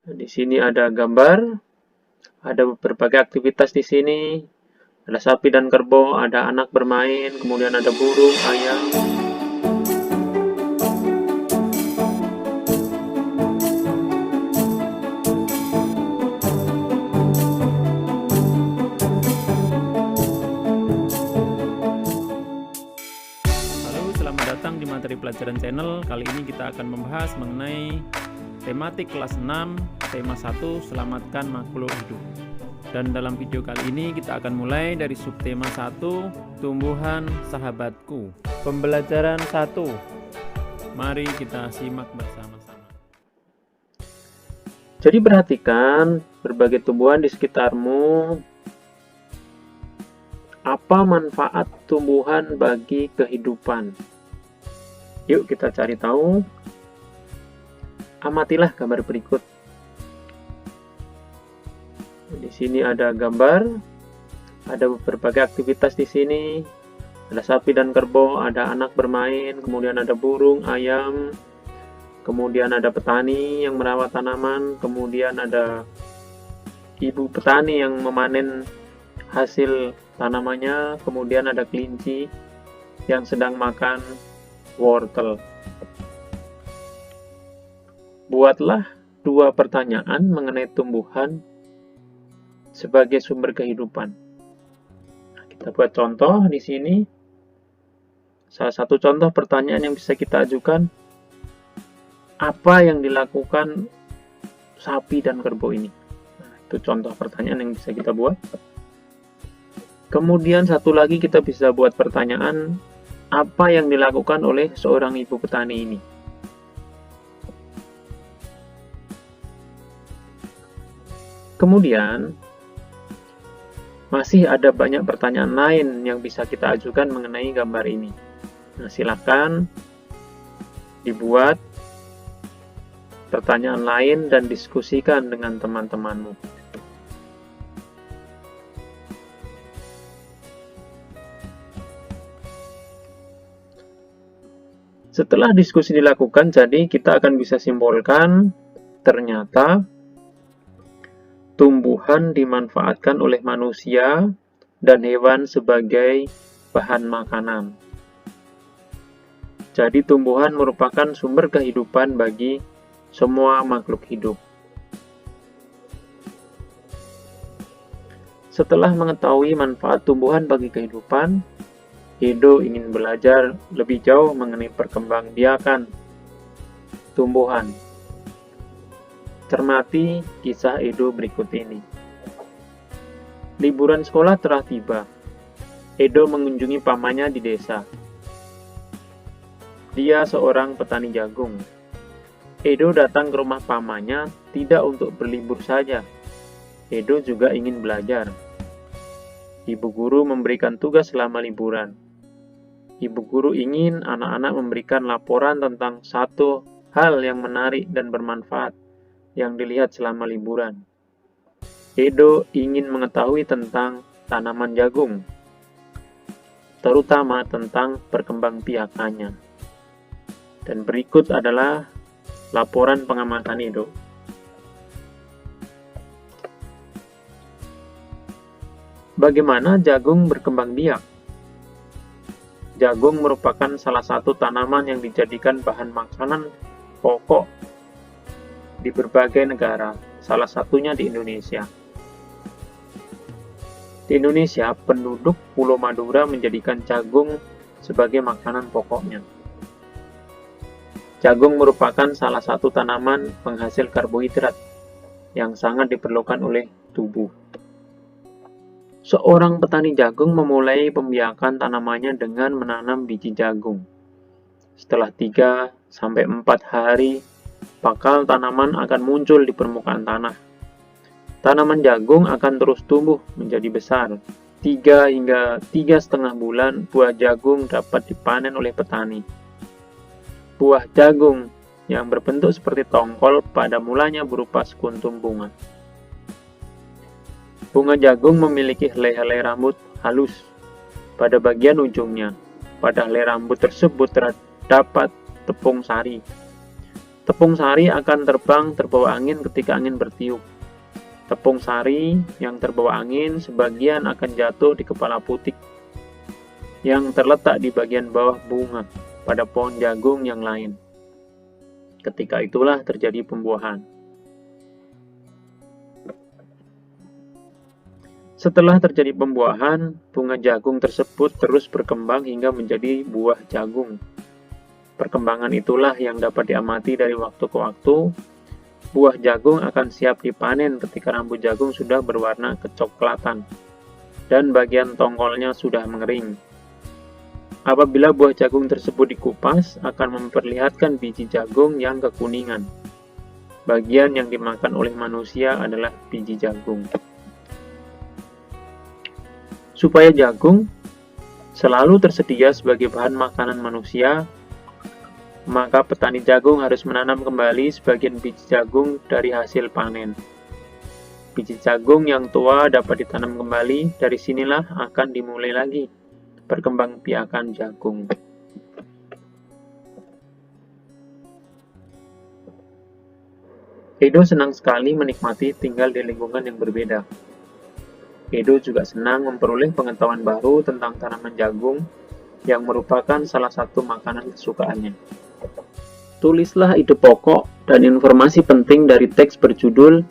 Di sini ada gambar, ada berbagai aktivitas di sini. Ada sapi dan kerbau, ada anak bermain, kemudian ada burung, ayam. Halo, selamat datang di materi pelajaran channel. Kali ini kita akan membahas mengenai tematik kelas 6, tema 1, selamatkan makhluk hidup. Dan dalam video kali ini kita akan mulai dari subtema 1, tumbuhan sahabatku. Pembelajaran 1. Mari kita simak bersama-sama. Jadi perhatikan berbagai tumbuhan di sekitarmu. Apa manfaat tumbuhan bagi kehidupan? Yuk kita cari tahu. Amatilah gambar berikut. Di sini ada gambar, ada berbagai aktivitas di sini. Ada sapi dan kerbau, ada anak bermain, kemudian ada burung, ayam, kemudian ada petani yang merawat tanaman, kemudian ada ibu petani yang memanen hasil tanamannya, kemudian ada kelinci yang sedang makan wortel. Buatlah 2 pertanyaan mengenai tumbuhan sebagai sumber kehidupan. Nah, kita buat contoh di sini. Salah satu contoh pertanyaan yang bisa kita ajukan, apa yang dilakukan sapi dan kerbau ini? Nah, itu contoh pertanyaan yang bisa kita buat. Kemudian satu lagi kita bisa buat pertanyaan, apa yang dilakukan oleh seorang ibu petani ini? Kemudian masih ada banyak pertanyaan lain yang bisa kita ajukan mengenai gambar ini. Nah, silakan dibuat pertanyaan lain dan diskusikan dengan teman-temanmu. Setelah diskusi dilakukan, jadi kita akan bisa simpulkan ternyata tumbuhan dimanfaatkan oleh manusia dan hewan sebagai bahan makanan. Jadi tumbuhan merupakan sumber kehidupan bagi semua makhluk hidup. Setelah mengetahui manfaat tumbuhan bagi kehidupan, Edo ingin belajar lebih jauh mengenai perkembangbiakan tumbuhan. Cermati kisah Edo berikut ini. Liburan sekolah telah tiba. Edo mengunjungi pamannya di desa. Dia seorang petani jagung. Edo datang ke rumah pamannya tidak untuk berlibur saja. Edo juga ingin belajar. Ibu guru memberikan tugas selama liburan. Ibu guru ingin anak-anak memberikan laporan tentang satu hal yang menarik dan bermanfaat yang dilihat selama liburan. Edo ingin mengetahui tentang tanaman jagung, terutama tentang perkembangbiakannya. Dan berikut adalah laporan pengamatan Edo. Bagaimana jagung berkembang biak? Jagung merupakan salah satu tanaman yang dijadikan bahan makanan pokok di berbagai negara, salah satunya di Indonesia. Di Indonesia, penduduk Pulau Madura menjadikan jagung sebagai makanan pokoknya. Jagung merupakan salah satu tanaman penghasil karbohidrat yang sangat diperlukan oleh tubuh. Seorang petani jagung memulai pembiakan tanamannya dengan menanam biji jagung. Setelah 3-4 hari, bakal tanaman akan muncul di permukaan tanah. Tanaman jagung akan terus tumbuh menjadi besar. 3 hingga 3,5 bulan, buah jagung dapat dipanen oleh petani. Buah jagung yang berbentuk seperti tongkol pada mulanya berupa sekuntum bunga. Bunga jagung memiliki helai-helai rambut halus pada bagian ujungnya. Pada helai rambut tersebut terdapat tepung sari. Tepung sari akan terbang terbawa angin ketika angin bertiup. Tepung sari yang terbawa angin sebagian akan jatuh di kepala putik yang terletak di bagian bawah bunga pada pohon jagung yang lain. Ketika itulah terjadi pembuahan. Setelah terjadi pembuahan, bunga jagung tersebut terus berkembang hingga menjadi buah jagung. Perkembangan itulah yang dapat diamati dari waktu ke waktu. Buah jagung akan siap dipanen ketika rambut jagung sudah berwarna kecoklatan dan bagian tongkolnya sudah mengering. Apabila buah jagung tersebut dikupas, akan memperlihatkan biji jagung yang kekuningan. Bagian yang dimakan oleh manusia adalah biji jagung. Supaya jagung selalu tersedia sebagai bahan makanan manusia, maka petani jagung harus menanam kembali sebagian biji jagung dari hasil panen. Biji jagung yang tua dapat ditanam kembali, dari sinilah akan dimulai lagi perkembangbiakan jagung. Edo senang sekali menikmati tinggal di lingkungan yang berbeda. Edo juga senang memperoleh pengetahuan baru tentang tanaman jagung yang merupakan salah satu makanan kesukaannya. Tulislah ide pokok dan informasi penting dari teks berjudul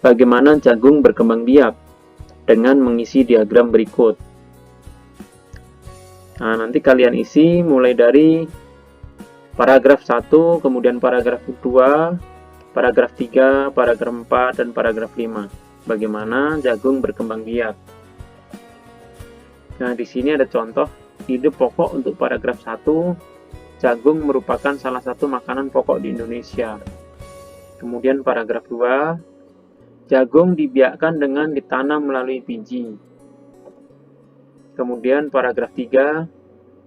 Bagaimana Jagung Berkembang Biak dengan mengisi diagram berikut. Nah, nanti kalian isi mulai dari paragraf 1, kemudian paragraf 2, paragraf 3, paragraf 4, dan paragraf 5. Bagaimana jagung berkembang biak. Nah, di sini ada contoh ide pokok untuk paragraf 1. Jagung merupakan salah satu makanan pokok di Indonesia. Kemudian paragraf 2, jagung dibiakkan dengan ditanam melalui biji. Kemudian paragraf 3,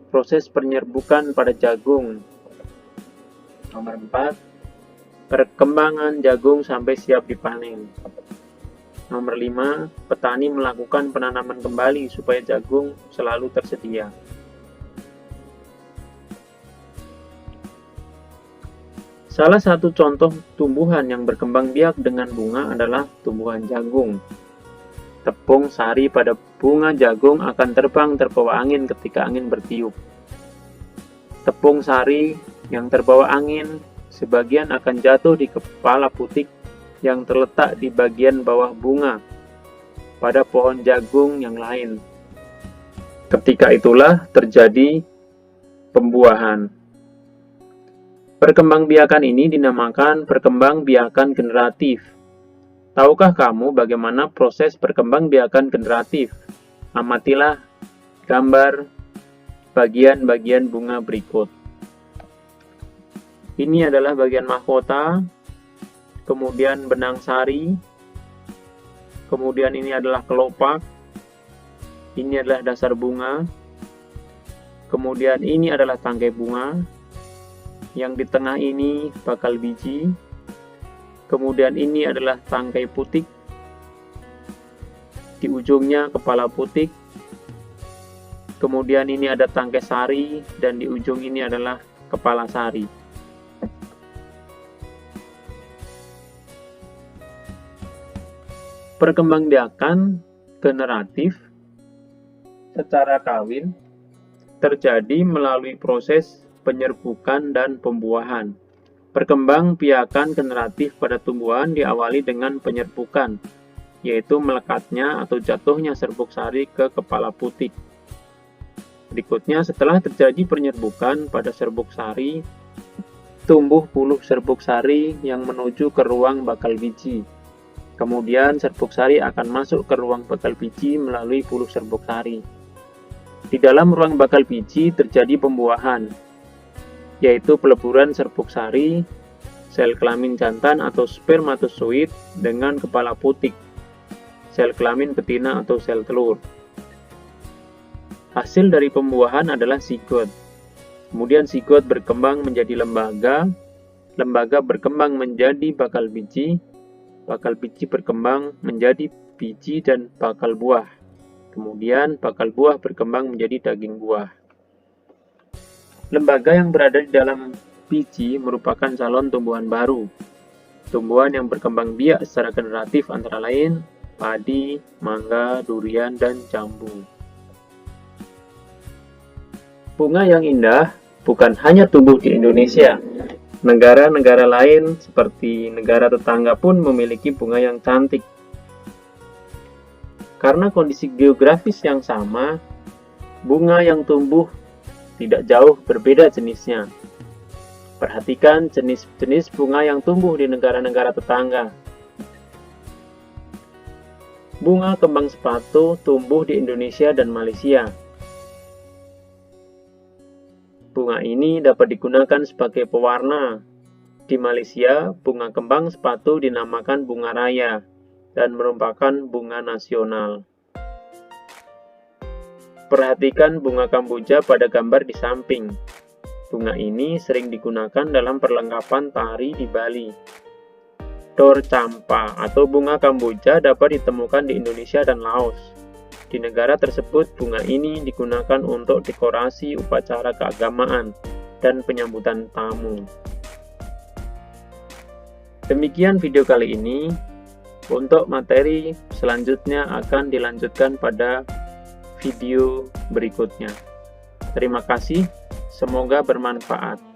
proses penyerbukan pada jagung. Nomor 4, perkembangan jagung sampai siap dipanen. Nomor 5, petani melakukan penanaman kembali supaya jagung selalu tersedia. Salah satu contoh tumbuhan yang berkembang biak dengan bunga adalah tumbuhan jagung. Tepung sari pada bunga jagung akan terbang terbawa angin ketika angin bertiup. Tepung sari yang terbawa angin sebagian akan jatuh di kepala putik yang terletak di bagian bawah bunga pada pohon jagung yang lain. Ketika itulah terjadi pembuahan. Perkembangbiakan ini dinamakan perkembangbiakan generatif. Tahukah kamu bagaimana proses perkembangbiakan generatif? Amatilah gambar bagian-bagian bunga berikut. Ini adalah bagian mahkota, kemudian benang sari, kemudian ini adalah kelopak, ini adalah dasar bunga, kemudian ini adalah tangkai bunga, yang di tengah ini bakal biji, kemudian ini adalah tangkai putik, di ujungnya kepala putik, kemudian ini ada tangkai sari, dan di ujung ini adalah kepala sari. Perkembangbiakan generatif secara kawin terjadi melalui proses penyerbukan dan pembuahan. Perkembangbiakan generatif pada tumbuhan diawali dengan penyerbukan, yaitu melekatnya atau jatuhnya serbuk sari ke kepala putik. Berikutnya, setelah terjadi penyerbukan pada serbuk sari, tumbuh buluh serbuk sari yang menuju ke ruang bakal biji. Kemudian serbuk sari akan masuk ke ruang bakal biji melalui buluh serbuk sari. Di dalam ruang bakal biji terjadi pembuahan, yaitu peleburan serbuk sari, sel kelamin jantan atau spermatozoid dengan kepala putik, sel kelamin betina atau sel telur. Hasil dari pembuahan adalah zigot. Kemudian zigot berkembang menjadi lembaga, lembaga berkembang menjadi bakal biji berkembang menjadi biji dan bakal buah. Kemudian bakal buah berkembang menjadi daging buah. Lembaga yang berada di dalam biji merupakan calon tumbuhan baru. Tumbuhan yang berkembang biak secara generatif antara lain padi, mangga, durian, dan jambu. Bunga yang indah bukan hanya tumbuh di Indonesia. Negara-negara lain seperti negara tetangga pun memiliki bunga yang cantik. Karena kondisi geografis yang sama, bunga yang tumbuh tidak jauh berbeda jenisnya. Perhatikan jenis-jenis bunga yang tumbuh di negara-negara tetangga. Bunga kembang sepatu tumbuh di Indonesia dan Malaysia. Bunga ini dapat digunakan sebagai pewarna. Di Malaysia, bunga kembang sepatu dinamakan bunga raya dan merupakan bunga nasional. Perhatikan bunga kamboja pada gambar di samping. Bunga ini sering digunakan dalam perlengkapan tari di Bali. Dor campa atau bunga kamboja dapat ditemukan di Indonesia dan Laos. Di negara tersebut, bunga ini digunakan untuk dekorasi upacara keagamaan dan penyambutan tamu. Demikian video kali ini. Untuk materi selanjutnya akan dilanjutkan pada video berikutnya. Terima kasih. Semoga bermanfaat.